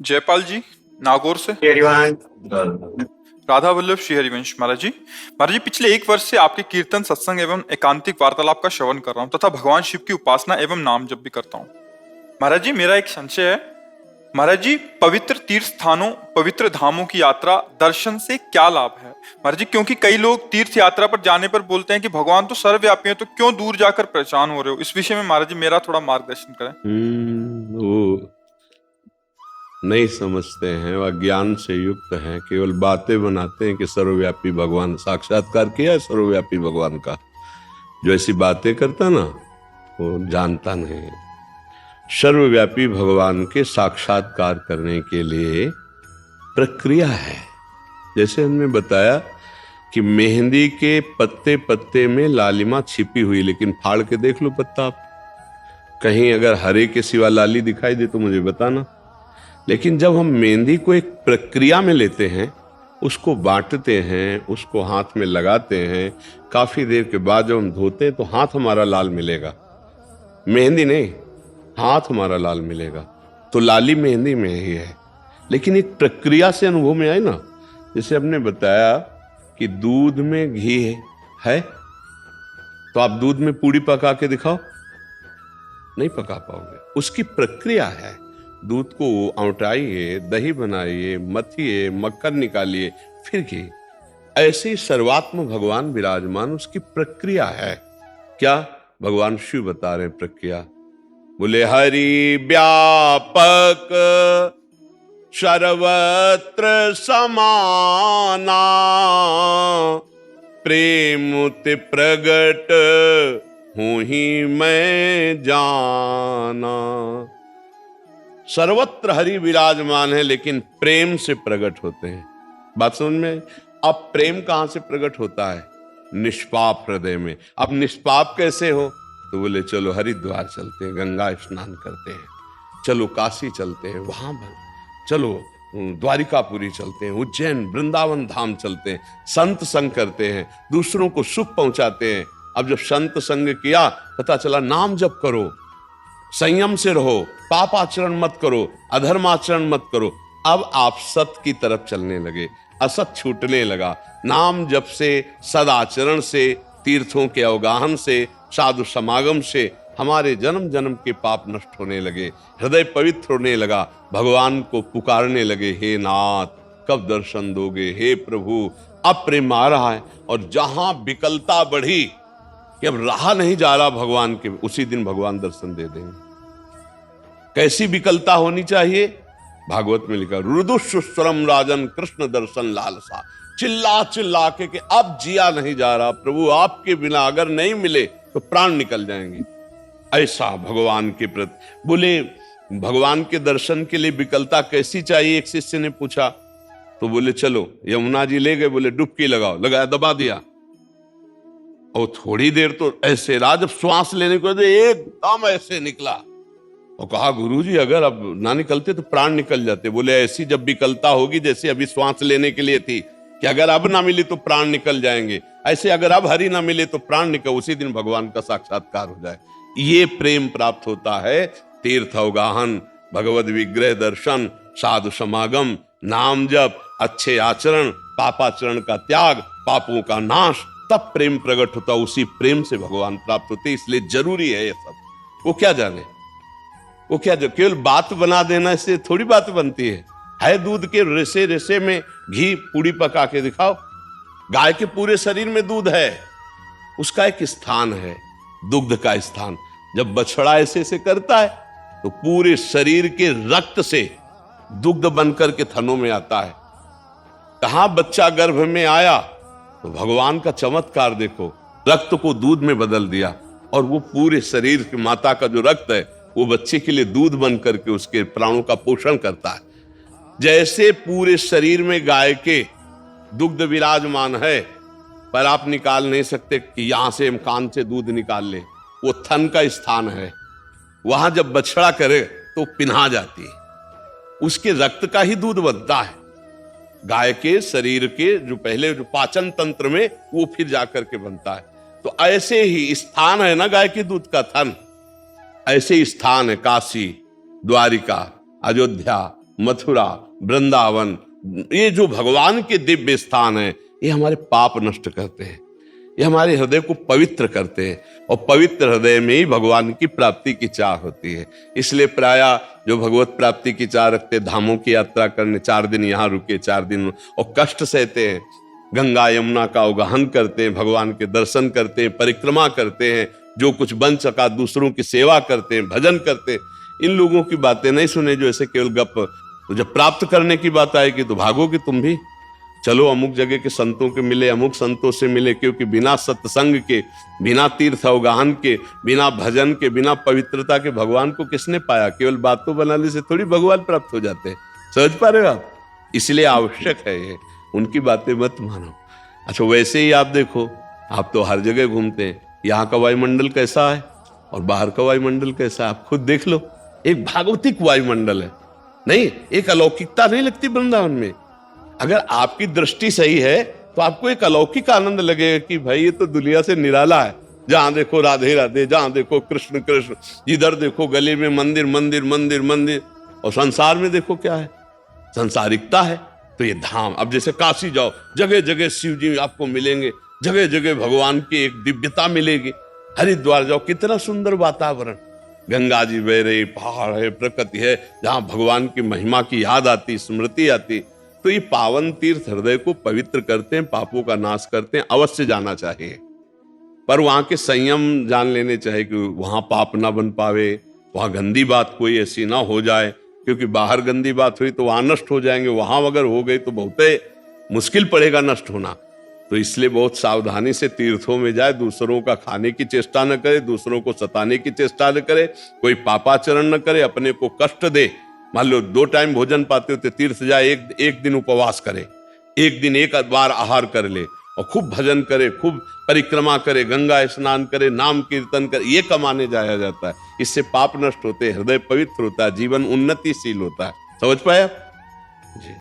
जयपाल जी, नागौर से। राधा वल्लभ श्री हरिवंश। महाराज जी, पिछले 1 वर्ष से आपके कीर्तन, सत्संग एवं एकांतिक वार्तालाप का श्रवण कर रहा हूँ तथा भगवान शिव की उपासना एवं नाम जप भी करता हूँ। महाराज जी, मेरा एक संशय है। महाराज जी, पवित्र तीर्थ स्थानों, पवित्र धामों की यात्रा दर्शन से क्या लाभ है? महाराज जी, क्योंकि कई लोग तीर्थ यात्रा पर जाने पर बोलते हैं कि भगवान तो सर्वव्यापी है, तो क्यों दूर जाकर परेशान हो रहे हो? इस विषय में महाराज जी मेरा थोड़ा मार्गदर्शन करें। वो नहीं समझते हैं, वह ज्ञान से युक्त हैं, केवल बातें बनाते हैं कि सर्वव्यापी भगवान। साक्षात्कार किया है सर्वव्यापी भगवान का? जो ऐसी बातें करता ना, वो जानता नहीं। सर्वव्यापी भगवान के साक्षात्कार करने के लिए प्रक्रिया है। जैसे हमने बताया कि मेहंदी के पत्ते पत्ते में लालिमा छिपी हुई, लेकिन फाड़ के देख लो पत्ता आप, कहीं अगर हरे के सिवा लाली दिखाई दे तो मुझे बताना। लेकिन जब हम मेहंदी को एक प्रक्रिया में लेते हैं, उसको बांटते हैं, उसको हाथ में लगाते हैं, काफी देर के बाद जब हम धोते हैं तो हाथ हमारा लाल मिलेगा, मेहंदी नहीं, हाथ हमारा लाल मिलेगा। तो लाली मेहंदी में ही है, लेकिन एक प्रक्रिया से अनुभव में आए ना। जैसे हमने बताया कि दूध में घी है, तो आप दूध में पूड़ी पका के दिखाओ, नहीं पका पाओगे। उसकी प्रक्रिया है। दूध को औटाइए, दही बनाइए, मथिए, मक्खन निकालिए, फिर घी। ऐसे ही सर्वात्म भगवान विराजमान, उसकी प्रक्रिया है। क्या भगवान शिव बता रहे हैं प्रक्रिया? बोले हरि व्यापक सर्वत्र समाना, प्रेम ते प्रगट हूं ही मैं जाना। सर्वत्र हरि विराजमान है, लेकिन प्रेम से प्रकट होते हैं। बात समझ में? अब प्रेम कहां से प्रकट होता है? निष्पाप हृदय में। अब निष्पाप कैसे हो? तो बोले चलो हरिद्वार चलते हैं, गंगा स्नान करते हैं, चलो काशी चलते हैं, वहां चलो द्वारिकापुरी चलते हैं, उज्जैन वृंदावन धाम चलते हैं, संत संग करते हैं, दूसरों को सुख पहुंचाते हैं। अब जब संत संग किया, पता चला नाम जप करो, संयम से रहो, पाप आचरण मत करो, अधर्माचरण मत करो। अब आप सत की तरफ चलने लगे, असत छूटने लगा। नाम जप से, सदाचरण से, तीर्थों के अवगाहन से, साधु समागम से हमारे जन्म जन्म के पाप नष्ट होने लगे, हृदय पवित्र होने लगा, भगवान को पुकारने लगे, हे नाथ कब दर्शन दोगे, हे प्रभु। अब प्रेम आ रहा है, और जहां विकलता बढ़ी कि अब रहा नहीं जा रहा भगवान के, उसी दिन भगवान दर्शन दे देंगे। कैसी विकलता होनी चाहिए? भागवत में लिखा, रुदुस्वरम राजन कृष्ण दर्शन लालसा। चिल्ला चिल्ला के कि अब जिया नहीं जा रहा प्रभु, आपके बिना अगर नहीं मिले तो प्राण निकल जाएंगे। ऐसा भगवान के प्रति। बोले भगवान के दर्शन के लिए विकलता कैसी चाहिए? एक शिष्य ने पूछा, तो बोले चलो यमुना जी ले गए, बोले डुबकी लगाओ, लगाया, दबा दिया, और थोड़ी देर तो ऐसे रहा, जब श्वास लेने को एकदम ऐसे निकला, और कहा गुरुजी अगर अब ना निकलते तो प्राण निकल जाते। बोले ऐसी जब विकलता होगी जैसे अभी श्वास लेने के लिए थी कि अगर अब ना मिली तो प्राण निकल जाएंगे, ऐसे अगर अब हरि ना मिले तो प्राण निकल, उसी दिन भगवान का साक्षात्कार हो जाए। ये प्रेम प्राप्त होता है। तीर्थ अवगाहन, भगवद विग्रह दर्शन, साधु समागम, नाम जप, अच्छे आचरण, पापाचरण का त्याग, पापों का नाश, तब प्रेम प्रकट होता। उसी प्रेम से भगवान प्राप्त होते, इसलिए जरूरी है ये सब। वो क्या जाने, वो क्या जो केवल बात बना देना से थोड़ी बात बनती है दूध के रेसे रेसे में घी पूड़ी पका के दिखाओ। गाय के पूरे शरीर में दूध है, उसका एक स्थान है, दुग्ध का स्थान। जब बछड़ा ऐसे ऐसे करता है तो पूरे शरीर के रक्त से दुग्ध बनकर के थनों में आता है। कहां बच्चा गर्भ में आया तो भगवान का चमत्कार देखो, रक्त को दूध में बदल दिया, और वो पूरे शरीर की माता का जो रक्त है वो बच्चे के लिए दूध बन करके उसके प्राणों का पोषण करता है। जैसे पूरे शरीर में गाय के दुग्ध विराजमान है, पर आप निकाल नहीं सकते कि यहां से हम कान से दूध निकाल ले, वो थन का स्थान है, वहां जब बछड़ा करे तो पिन्हा जाती है, उसके रक्त का ही दूध बनता है। गाय के शरीर के जो पहले जो पाचन तंत्र में, वो फिर जाकर के बनता है। तो ऐसे ही स्थान है ना गाय के दूध का थन, ऐसे ही स्थान है काशी, द्वारिका, अयोध्या, मथुरा, वृंदावन, ये जो भगवान के दिव्य स्थान है, ये हमारे पाप नष्ट करते हैं, ये हमारे हृदय को पवित्र करते हैं, और पवित्र हृदय में ही भगवान की प्राप्ति की चाह होती है। इसलिए प्रायः जो भगवत प्राप्ति की चाह रखते, धामों की यात्रा करने 4 दिन यहाँ रुके, 4 दिन और कष्ट सहते हैं, गंगा यमुना का अवगाहन करते हैं, भगवान के दर्शन करते हैं, परिक्रमा करते हैं, जो कुछ बन सका दूसरों की सेवा करते हैं, भजन करते हैं। इन लोगों की बातें नहीं सुने जो ऐसे केवल गप। तो जब प्राप्त करने की बात आएगी तो भागोगे तुम भी। चलो अमुक जगह के संतों के मिले, अमुक संतों से मिले, क्योंकि बिना सत्संग के, बिना तीर्थ अवगाहन के, बिना भजन के, बिना पवित्रता के भगवान को किसने पाया? केवल बातों बनाने से थोड़ी भगवान प्राप्त हो जाते हैं। समझ पा रहे हो आप? इसलिए आवश्यक है ये, उनकी बातें मत मानो। अच्छा, वैसे ही आप देखो, आप तो हर जगह घूमते हैं, यहाँ का वायुमंडल कैसा है और बाहर का वायुमंडल कैसा है, आप खुद देख लो। एक भागवतिक वायुमंडल है, नहीं, एक अलौकिकता नहीं लगती वृंदावन में? अगर आपकी दृष्टि सही है तो आपको एक अलौकिक आनंद लगेगा कि भाई ये तो दुनिया से निराला है। जहां देखो राधे राधे, जहां देखो कृष्ण कृष्ण, इधर देखो गली में मंदिर मंदिर मंदिर मंदिर, और संसार में देखो क्या है, संसारिकता है। तो ये धाम, अब जैसे काशी जाओ, जगह जगह शिव जी आपको मिलेंगे, जगह जगह भगवान की एक दिव्यता मिलेगी। हरिद्वार जाओ, कितना सुंदर वातावरण, गंगा जी बह रही, पहाड़ है, प्रकृति है, जहां भगवान की महिमा की याद आती, स्मृति आती। तो ये पावन तीर्थ हृदय को पवित्र करते हैं, पापों का नाश करते हैं। अवश्य जाना चाहिए, पर वहां के संयम जान लेने चाहिए कि वहां पाप ना बन पावे, वहां गंदी बात कोई ऐसी ना हो जाए, क्योंकि बाहर गंदी बात हुई तो वहां नष्ट हो जाएंगे, वहां अगर हो गई तो बहुत मुश्किल पड़ेगा नष्ट होना। तो इसलिए बहुत सावधानी से तीर्थों में जाए, दूसरों का खाने की चेष्टा न करे, दूसरों को सताने की चेष्टा न करे, कोई पापाचरण न करे, अपने को कष्ट दे। मान लो 2 टाइम भोजन पाते हो तो तीर्थ जाए, एक दिन उपवास करे, एक दिन एक बार आहार कर ले, और खूब भजन करे, खूब परिक्रमा करे, गंगा स्नान करे, नाम कीर्तन करे, ये कमाने जाया जाता है। इससे पाप नष्ट होते हैं, हृदय पवित्र होता है, जीवन उन्नतिशील होता है। समझ पाए आप? जी।